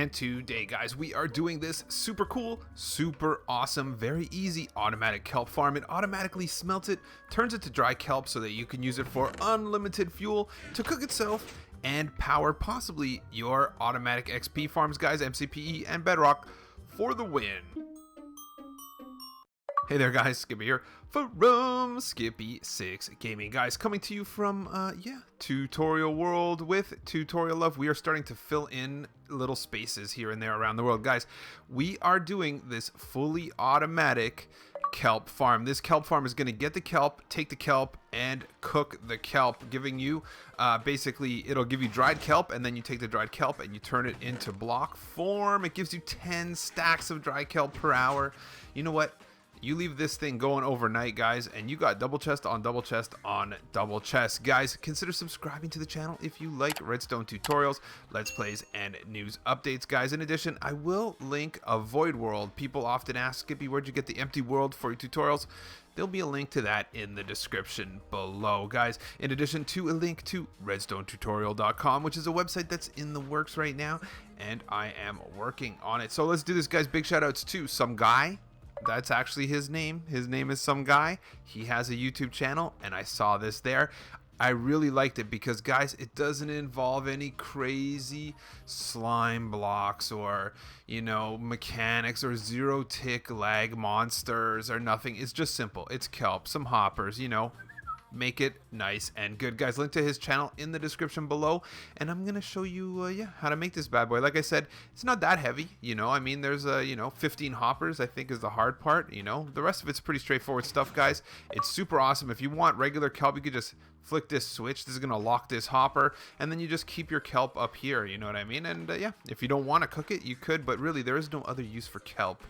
and today, guys, we are doing this super cool, super awesome, very easy automatic kelp farm. It automatically smelts it, turns it to dry kelp so that you can use it for unlimited fuel to cook itself and power possibly your automatic XP farms, guys. MCPE and Bedrock for the win. Hey there, guys, Skippy here from Skippy 6 Gaming, guys, coming to you from tutorial world with tutorial love. We are starting to fill in little spaces here and there around the world, guys. We are doing this fully automatic kelp farm. This kelp farm is going to get the kelp, take the kelp, and cook the kelp, giving you basically, it'll give you dried kelp, and then you take the dried kelp and you turn it into block form. It gives you 10 stacks of dry kelp per hour. You know what? You leave this thing going overnight, guys, and you got double chest on double chest on double chest. Guys, consider subscribing to the channel if you like redstone tutorials, let's plays, and news updates, guys. In addition, I will link a void world. People often ask, Skippy, where'd you get the empty world for your tutorials? There'll be a link to that in the description below, guys. In addition to a link to redstonetutorial.com, which is a website that's in the works right now, and I am working on it. So let's do this, guys. Big shout outs to Some Guy. That's actually his name. His name is Some Guy. He has a YouTube channel, and I saw this there. I really liked it because, guys, it doesn't involve any crazy slime blocks or, you know, mechanics or zero tick lag monsters or nothing. It's just simple. It's kelp, some hoppers, you know. Make it nice and good, guys. Link to his channel in the description below, and I'm gonna show you how to make this bad boy. Like I said, it's not that heavy, you know. I mean, there's 15 hoppers, I think, is the hard part. You know, the rest of it's pretty straightforward stuff, guys. It's super awesome. If you want regular kelp, you could just flick this switch. This is gonna lock this hopper, and then you just keep your kelp up here, you know what I mean? And yeah, if you don't want to cook it, you could, but really there is no other use for kelp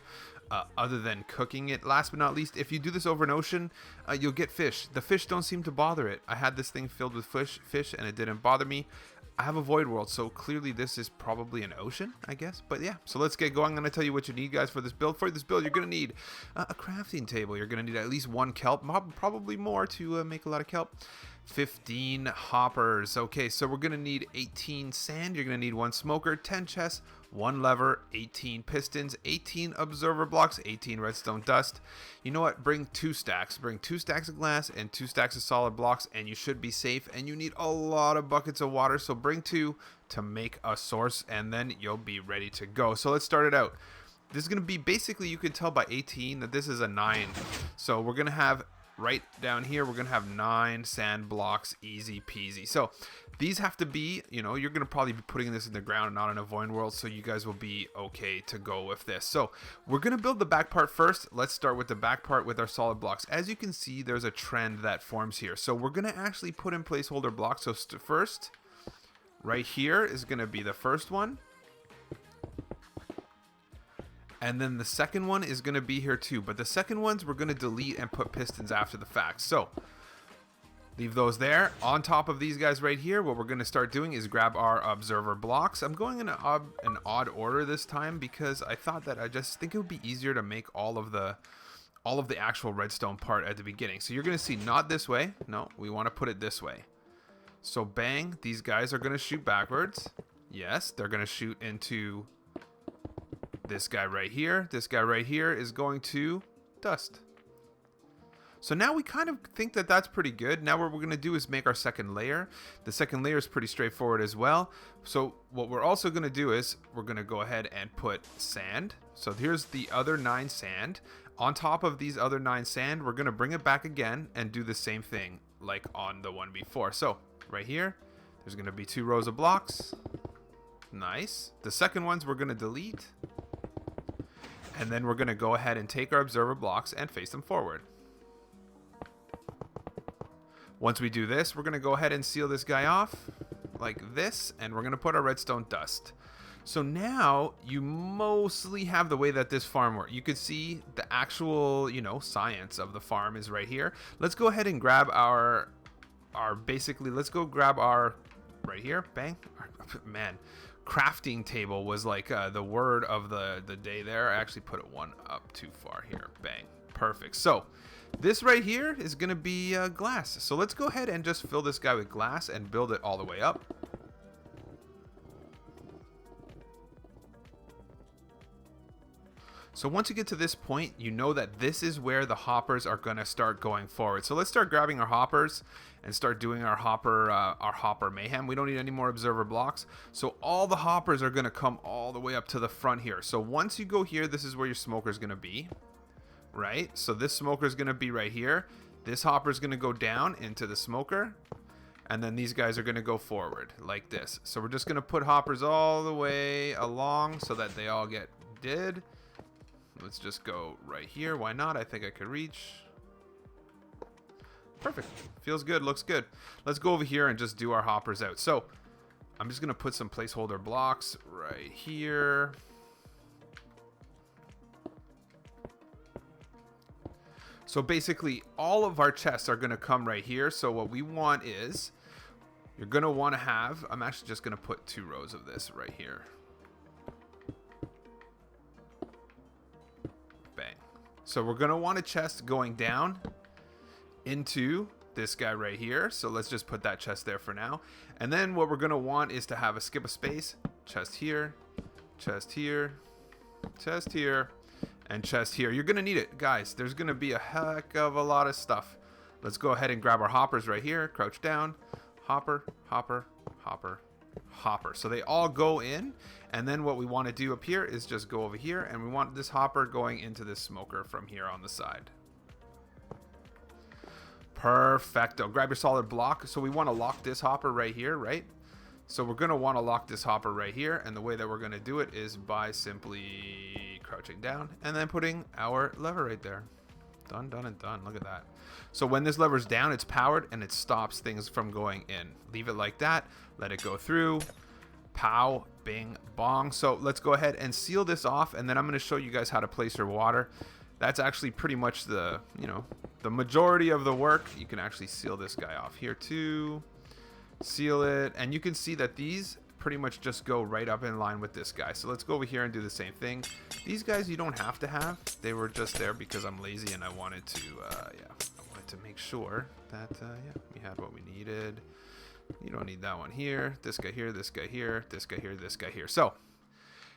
other than cooking it. Last but not least, if you do this over an ocean, you'll get fish. The fish don't seem to bother it. I had this thing filled with fish and it didn't bother me. I have a void world, so clearly this is probably an ocean, I guess. But yeah, so let's get going. I'm going to tell you what you need, guys, for this build. For this build, you're going to need a crafting table. You're going to need at least 1 kelp, probably more to make a lot of kelp. 15 hoppers. Okay, so we're going to need 18 sand. You're going to need 1 smoker, 10 chests, 1 lever, 18 pistons, 18 observer blocks, 18 redstone dust. You know what? Bring 2 stacks. Bring 2 stacks of glass and 2 stacks of solid blocks, and you should be safe. And you need a lot of buckets of water, so bring 2 to make a source, and then you'll be ready to go. So let's start it out. This is going to be basically, you can tell by 18 that this is a 9. So we're going to have right down here, we're going to have 9 sand blocks, easy peasy. So these have to be, you know, you're going to probably be putting this in the ground and not in a void world, so you guys will be okay to go with this. So we're going to build the back part first. Let's start with the back part with our solid blocks. As you can see, there's a trend that forms here. So we're going to actually put in placeholder blocks. So first, right here is going to be the first one. And then the second one is going to be here too. But the second ones we're going to delete and put pistons after the fact. So leave those there. On top of these guys right here, what we're going to start doing is grab our observer blocks. I'm going in an odd order this time because I thought that I just think it would be easier to make all of the actual redstone part at the beginning. So you're going to see not this way. No, we want to put it this way. So bang, these guys are going to shoot backwards. Yes, they're going to shoot into this guy right here. This guy right here is going to dust. So now we kind of think that that's pretty good. Now what we're going to do is make our second layer. The second layer is pretty straightforward as well. So what we're also going to do is we're going to go ahead and put sand. So here's the other 9 sand. On top of these other 9 sand, we're going to bring it back again and do the same thing like on the one before. So right here, there's going to be 2 rows of blocks. Nice. The second ones we're going to delete. And then we're going to go ahead and take our observer blocks and face them forward. Once we do this, we're going to go ahead and seal this guy off like this, and we're going to put our redstone dust. So now you mostly have the way that this farm works. You could see the actual, you know, science of the farm is right here. Let's go ahead and grab our let's go grab our right here. Bang. Man, crafting table was like the word of the day there. I actually put it one up too far here. Bang. Perfect. So this right here is going to be glass. So let's go ahead and just fill this guy with glass and build it all the way up. So once you get to this point, you know that this is where the hoppers are going to start going forward. So let's start grabbing our hoppers and start doing our hopper mayhem. We don't need any more observer blocks. So all the hoppers are going to come all the way up to the front here. So once you go here, this is where your smoker is going to be, right? So this smoker is going to be right here. This hopper is going to go down into the smoker. And then these guys are going to go forward like this. So we're just going to put hoppers all the way along so that they all get did. Let's just go right here. Why not? I think I could reach. Perfect. Feels good. Looks good. Let's go over here and just do our hoppers out. So I'm just going to put some placeholder blocks right here. So basically all of our chests are going to come right here. So what we want is you're going to want to have, I'm actually just going to put 2 rows of this right here. So we're going to want a chest going down into this guy right here. So let's just put that chest there for now. And then what we're going to want is to have a skip a space, chest here, chest here, chest here, and chest here. You're going to need it, guys. There's going to be a heck of a lot of stuff. Let's go ahead and grab our hoppers right here. Crouch down, hopper, hopper, hopper, hopper. So they all go in. And then what we want to do up here is just go over here, and we want this hopper going into this smoker from here on the side. Perfecto. Grab your solid block. So we want to lock this hopper right here, right? So we're going to want to lock this hopper right here, and the way that we're going to do it is by simply crouching down and then putting our lever right there. Done, done, and done. Look at that. So when this lever's down, it's powered and it stops things from going in. Leave it like that. Let it go through. Pow, bing, bong. So let's go ahead and seal this off, and then I'm going to show you guys how to place your water. That's actually pretty much the, the majority of the work. You can actually seal this guy off here too. Seal it, and you can see that these pretty much just go right up in line with this guy. So let's go over here and do the same thing. These guys you don't have to have. They were just there because I'm lazy and I wanted to, I wanted to make sure that, we had what we needed. You don't need that one here. This guy here, this guy here, this guy here, this guy here. So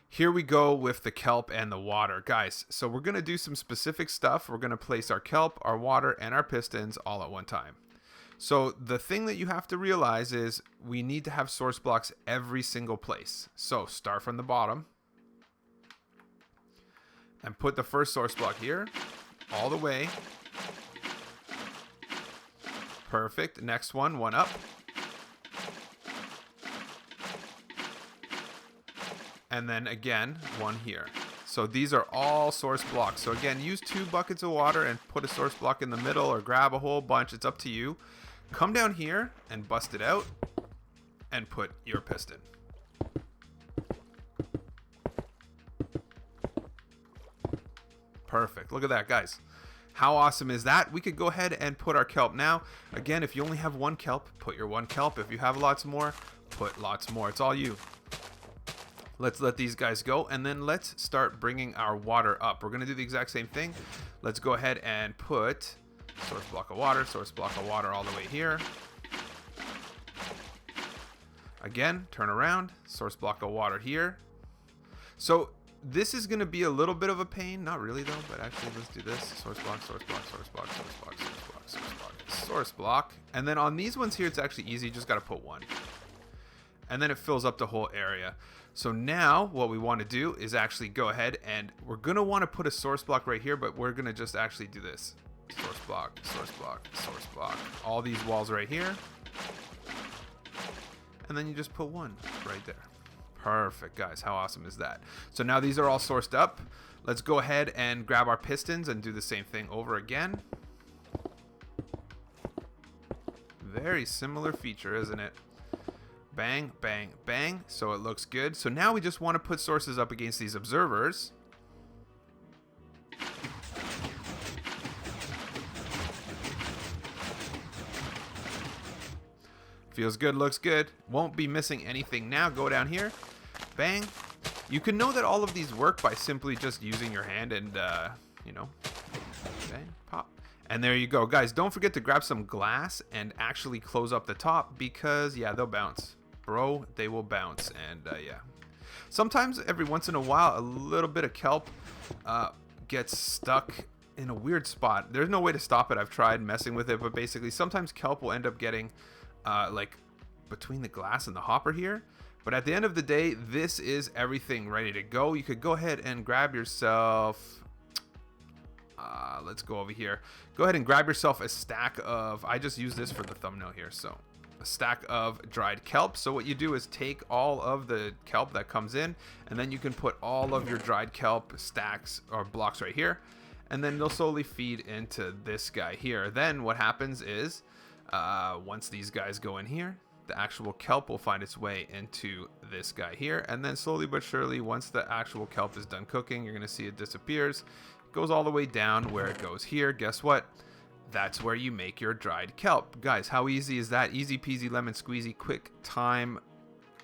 here we go with the kelp and the water. Guys, so we're going to do some specific stuff. We're going to place our kelp, our water, and our pistons all at one time. So the thing that you have to realize is we need to have source blocks every single place. So start from the bottom and put the first source block here all the way. Perfect. Next one up. And then again, one here. So these are all source blocks. So again, use 2 buckets of water and put a source block in the middle, or grab a whole bunch. It's up to you. Come down here and bust it out and put your piston. Perfect. Look at that, guys. How awesome is that? We could go ahead and put our kelp now. Again, if you only have 1 kelp, put your 1 kelp. If you have lots more, put lots more. It's all you. Let's let these guys go, and then let's start bringing our water up. We're going to do the exact same thing. Let's go ahead and put source block of water all the way here. Again, turn around, source block of water here. So this is going to be a little bit of a pain. Not really though, but actually let's do this. Source block, source block, source block, source block, source block, source block, source block. And then on these ones here, it's actually easy. You just got to put 1. And then it fills up the whole area. So now what we want to do is actually go ahead, and we're going to want to put a source block right here, but we're going to just actually do this. Source block, source block, source block. All these walls right here. And then you just put 1 right there. Perfect, guys. How awesome is that? So now these are all sourced up. Let's go ahead and grab our pistons and do the same thing over again. Very similar feature, isn't it? Bang, bang, bang. So it looks good. So now we just want to put sources up against these observers. Feels good, looks good. Won't be missing anything now. Go down here. Bang. You can know that all of these work by simply just using your hand and, bang, pop. And there you go. Guys, don't forget to grab some glass and actually close up the top because, yeah, they'll bounce. Bro, they will bounce. And, yeah. Sometimes, every once in a while, a little bit of kelp gets stuck in a weird spot. There's no way to stop it. I've tried messing with it, but basically sometimes kelp will end up getting like between the glass and the hopper here. But at the end of the day, this is everything ready to go. You could go ahead and grab yourself, let's go over here. Go ahead and grab yourself a stack of, I just use this for the thumbnail here, so a stack of dried kelp. So what you do is take all of the kelp that comes in, and then you can put all of your dried kelp stacks or blocks right here, and then they'll slowly feed into this guy here. Then what happens is once these guys go in here, the actual kelp will find its way into this guy here, and then slowly but surely, once the actual kelp is done cooking, you're gonna see it disappears, goes all the way down where it goes here. Guess what? That's where you make your dried kelp. Guys, how easy is that? Easy peasy lemon squeezy, quick time,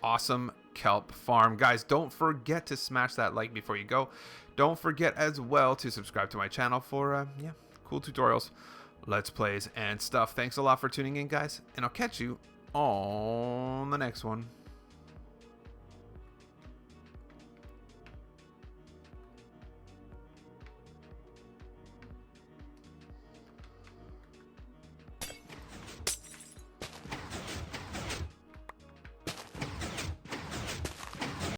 awesome kelp farm. Guys, don't forget to smash that like before you go. Don't forget as well to subscribe to my channel for yeah, cool tutorials, let's plays, and stuff. Thanks a lot for tuning in, guys, and I'll catch you on the next one.